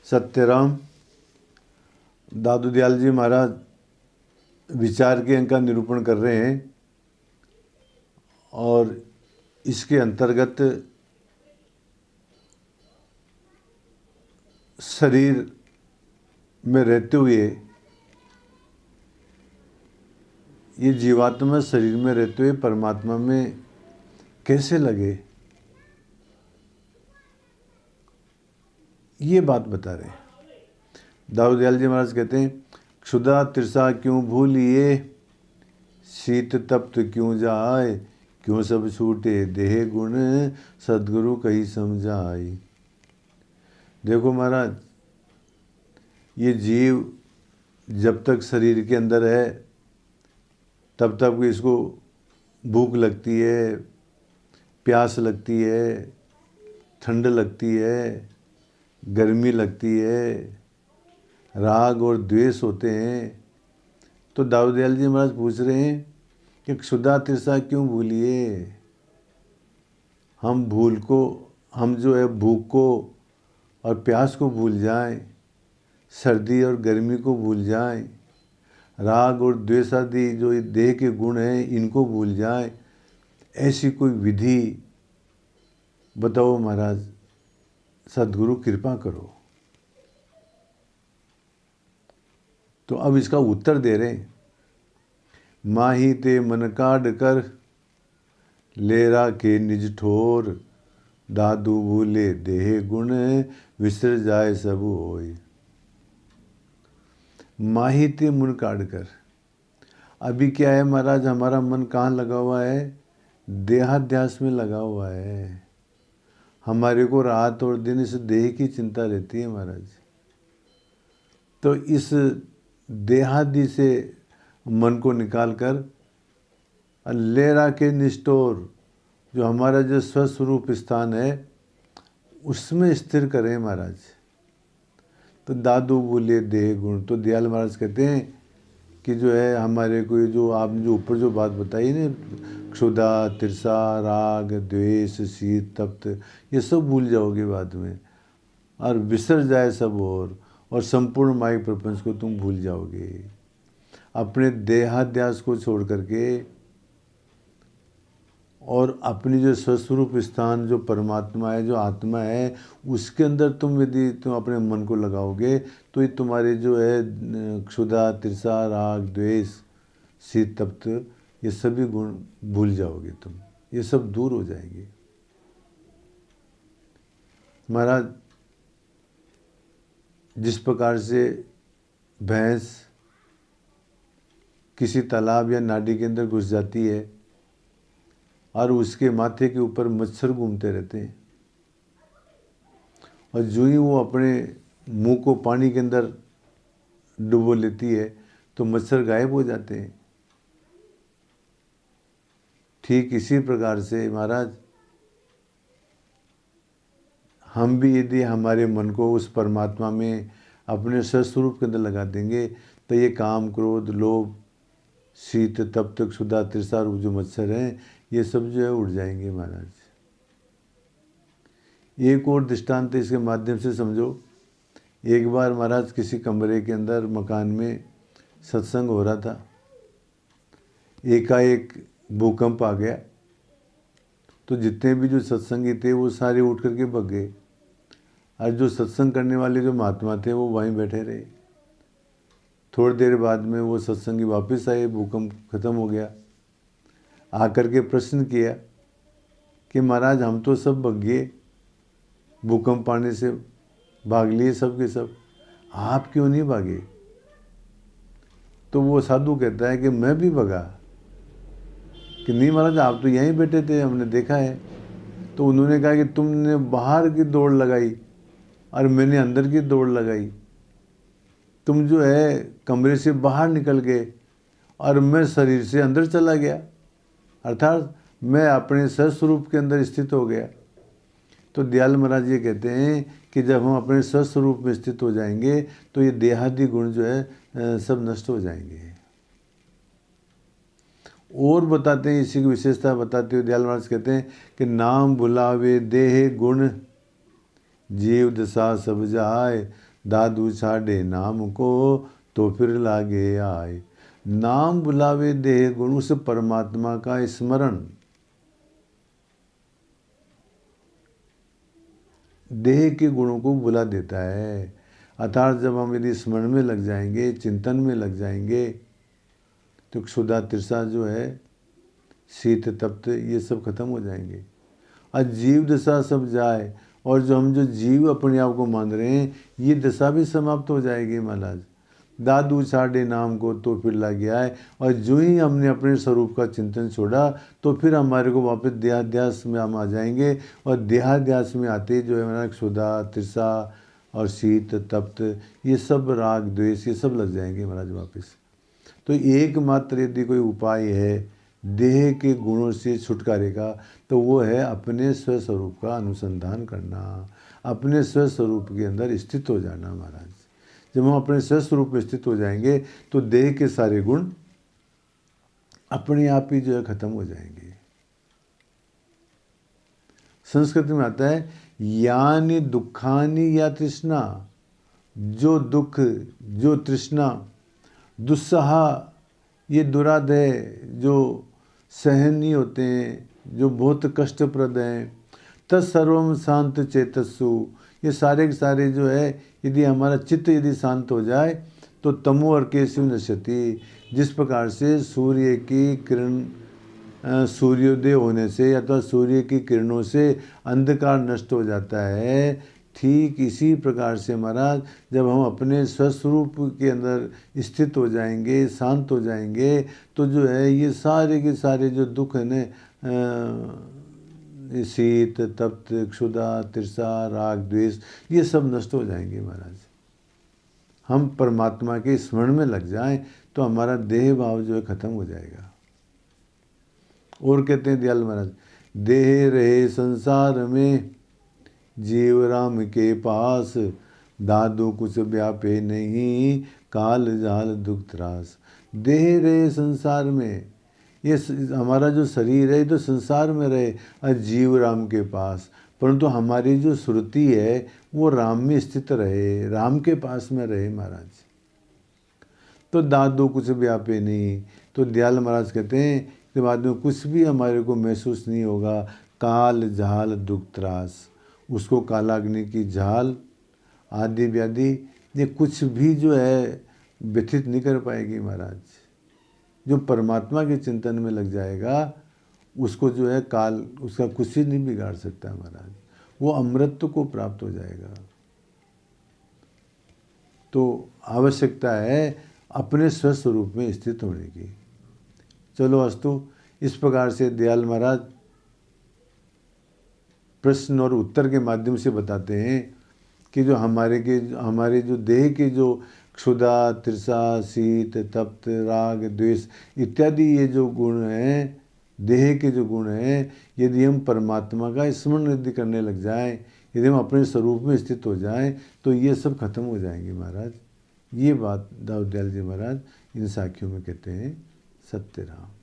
सत्यराम दादू दयाल जी महाराज विचार के अंक का निरूपण कर रहे हैं और इसके अंतर्गत शरीर में रहते हुए ये जीवात्मा शरीर में रहते हुए परमात्मा में कैसे लगे, ये बात बता रहे हैं। दादू दयाल जी महाराज कहते हैं, क्षुधा तिरसा क्यों भूलिए, शीत तप्त क्यों जाए, क्यों सब छूटे देह गुण, सद्गुरु कही समझाई। देखो महाराज, ये जीव जब तक शरीर के अंदर है तब तक इसको भूख लगती है, प्यास लगती है, ठंड लगती है, गर्मी लगती है, राग और द्वेष होते हैं। तो दादू दयाल जी महाराज पूछ रहे हैं कि क्षुधा तिरसा क्यों भूलिए। हम जो है भूख को और प्यास को भूल जाएं, सर्दी और गर्मी को भूल जाएं, राग और द्वेष आदि जो देह के गुण हैं इनको भूल जाएं। ऐसी कोई विधि बताओ महाराज, सद्गुरु कृपा करो। तो अब इसका उत्तर दे रहे हैं, माही ते मन काढ़ कर, लेरा के निज ठोर, दादू भूले देह गुण, विसर जाए सब होय। माही ते मन काढ़ कर, अभी क्या है महाराज, हमारा मन कहाँ लगा हुआ है, देहाध्यास में लगा हुआ है। हमारे को रात और दिन इस देह की चिंता रहती है महाराज। तो इस देहादि से मन को निकाल कर लेरा के निष्ठोर, जो हमारा जो स्वस्वरूप स्थान है उसमें स्थिर करें महाराज। तो दादू बोले देह गुण, तो दयाल महाराज कहते हैं कि जो है हमारे को जो आपने जो ऊपर जो बात बताई ना, क्षुधा तिरसा राग द्वेष शीत तप्त, ये सब भूल जाओगे बाद में, और विसर जाए सब और संपूर्ण माइक प्रपंच को तुम भूल जाओगे। अपने देहाध्यास को छोड़ करके और अपनी जो स्वस्वरूप स्थान जो परमात्मा है, जो आत्मा है, उसके अंदर तुम यदि तुम अपने मन को लगाओगे तो ये तुम्हारे जो है क्षुधा तिरसा राग द्वेष शीत तप्त, ये सभी गुण भूल जाओगे तुम, ये सब दूर हो जाएंगे। महाराज, जिस प्रकार से भैंस किसी तालाब या नाली के अंदर घुस जाती है और उसके माथे के ऊपर मच्छर घूमते रहते हैं, और जो ही वो अपने मुंह को पानी के अंदर डुबो लेती है तो मच्छर गायब हो जाते हैं। ठीक इसी प्रकार से महाराज, हम भी यदि हमारे मन को उस परमात्मा में अपने स्वस्वरूप के अंदर लगा देंगे तो ये काम क्रोध लोभ शीत तप्त क्षुधा तिरसा रूप जो मच्छर हैं ये सब जो है उड़ जाएंगे महाराज। एक और दृष्टांत इसके माध्यम से समझो। एक बार महाराज किसी कमरे के अंदर मकान में सत्संग हो रहा था, एकाएक भूकंप आ गया, तो जितने भी जो सत्संगी थे वो सारे उठ करके भग गए, और जो सत्संग करने वाले जो महात्मा थे वो वहीं बैठे रहे। थोड़ी देर बाद में वो सत्संगी वापस आए, भूकंप खत्म हो गया। आकर के प्रश्न किया कि महाराज हम तो सब भग गए, भूकंप आने से भाग लिए सब के सब, आप क्यों नहीं भागे? तो वो साधु कहता है कि मैं भी भगा, कि नहीं महाराज आप तो यहीं बैठे थे, हमने देखा है। तो उन्होंने कहा कि तुमने बाहर की दौड़ लगाई और मैंने अंदर की दौड़ लगाई। तुम जो है कमरे से बाहर निकल गए और मैं शरीर से अंदर चला गया, अर्थात मैं अपने स्वस्वरूप के अंदर स्थित हो गया। तो दयाल महाराज ये कहते हैं कि जब हम अपने स्वस्वरूप में स्थित हो जाएंगे तो ये देहादि गुण जो है सब नष्ट हो जाएंगे। और बताते हैं, इसी की विशेषता बताते हुए दयाल महाराज कहते हैं कि नाम भुलावे देह गुण, जीव दशा सब जाए, दादू छाड़े नाम को तो फिर लागे आए। नाम बुलावे देह गुण, उस परमात्मा का स्मरण देह के गुणों को बुला देता है। अर्थात जब हम यदि स्मरण में लग जाएंगे, चिंतन में लग जाएंगे, तो क्षुधा तृषा जो है, शीत तप्त, ये सब खत्म हो जाएंगे और जीव दशा सब जाए। और जो जीव अपने आप को मान रहे हैं, ये दशा भी समाप्त हो जाएगी महाराज। दादू छाड़े नाम को तो फिर लग गया है। और जो ही हमने अपने स्वरूप का चिंतन छोड़ा, तो फिर हमारे को वापस देहाध्यास में हम आ जाएंगे। और देहाध्यास में आते जो है हमारा क्षुधा तृषा और शीत तप्त, ये सब राग द्वेष, ये सब लग जाएंगे महाराज वापस। तो एकमात्र यदि कोई उपाय है देह के गुणों से छुटकारे का, तो वो है अपने स्वस्वरूप का अनुसंधान करना, अपने स्वस्वरूप के अंदर स्थित हो जाना महाराज। जब हम अपने स्वस्वरूप में स्थित हो जाएंगे, तो देह के सारे गुण अपने आप ही जो है खत्म हो जाएंगे। संस्कृत में आता है यानी दुखानी या तृष्णा, जो दुख, जो तृष्णा, दुस्सहा, ये दुरादय जो सहन नहीं होते हैं, जो बहुत कष्टप्रद हैं, तत्सर्वम शांत चेतस्सु, ये सारे के सारे जो है, यदि हमारा चित्त यदि शांत हो जाए, तो तमो अर्केषु नश्यति। जिस प्रकार से सूर्य की किरण, सूर्योदय होने से अथवा सूर्य की किरणों से अंधकार नष्ट हो जाता है, ठीक इसी प्रकार से महाराज जब हम अपने स्वस्वरूप के अंदर स्थित हो जाएंगे, शांत हो जाएंगे, तो जो है ये सारे के सारे जो दुख है न, शीत तप्त क्षुधा तृषा राग द्वेष, ये सब नष्ट हो जाएंगे महाराज। हम परमात्मा के स्मरण में लग जाएं, तो हमारा देह भाव जो है खत्म हो जाएगा। और कहते हैं दयाल महाराज, देह रहे संसार में जीव राम के पास, दादू कुछ व्यापे नहीं काल जाल दुख त्रास। देह रहे संसार में, ये हमारा जो शरीर है तो संसार में रहे और जीव राम के पास, परंतु हमारी जो श्रुति है वो राम में स्थित रहे, राम के पास में रहे महाराज। तो दादू कुछ व्यापे नहीं, तो दयाल महाराज कहते हैं कि बाद में कुछ भी हमारे को महसूस नहीं होगा। काल झाल दुख त्रास, उसको कालाग्नि की झाल आदि व्याधि ये कुछ भी जो है व्यथित नहीं कर पाएगी महाराज। जो परमात्मा के चिंतन में लग जाएगा, उसको जो है काल उसका कुछ ही नहीं बिगाड़ सकता महाराज, वो अमृत को प्राप्त हो जाएगा। तो आवश्यकता है अपने स्वस्वरूप में स्थित होने की। चलो अस्तु, इस प्रकार से दयाल महाराज प्रश्न और उत्तर के माध्यम से बताते हैं कि जो हमारे जो देह के जो क्षुधा तृषा शीत तप्त राग द्वेष इत्यादि ये जो गुण हैं, देह के जो गुण हैं, यदि हम परमात्मा का स्मरण यदि करने लग जाएं, यदि हम अपने स्वरूप में स्थित हो जाएं, तो ये सब खत्म हो जाएंगे महाराज। ये बात दाऊद दयाल जी महाराज इन साखियों में कहते हैं। सत्य राम।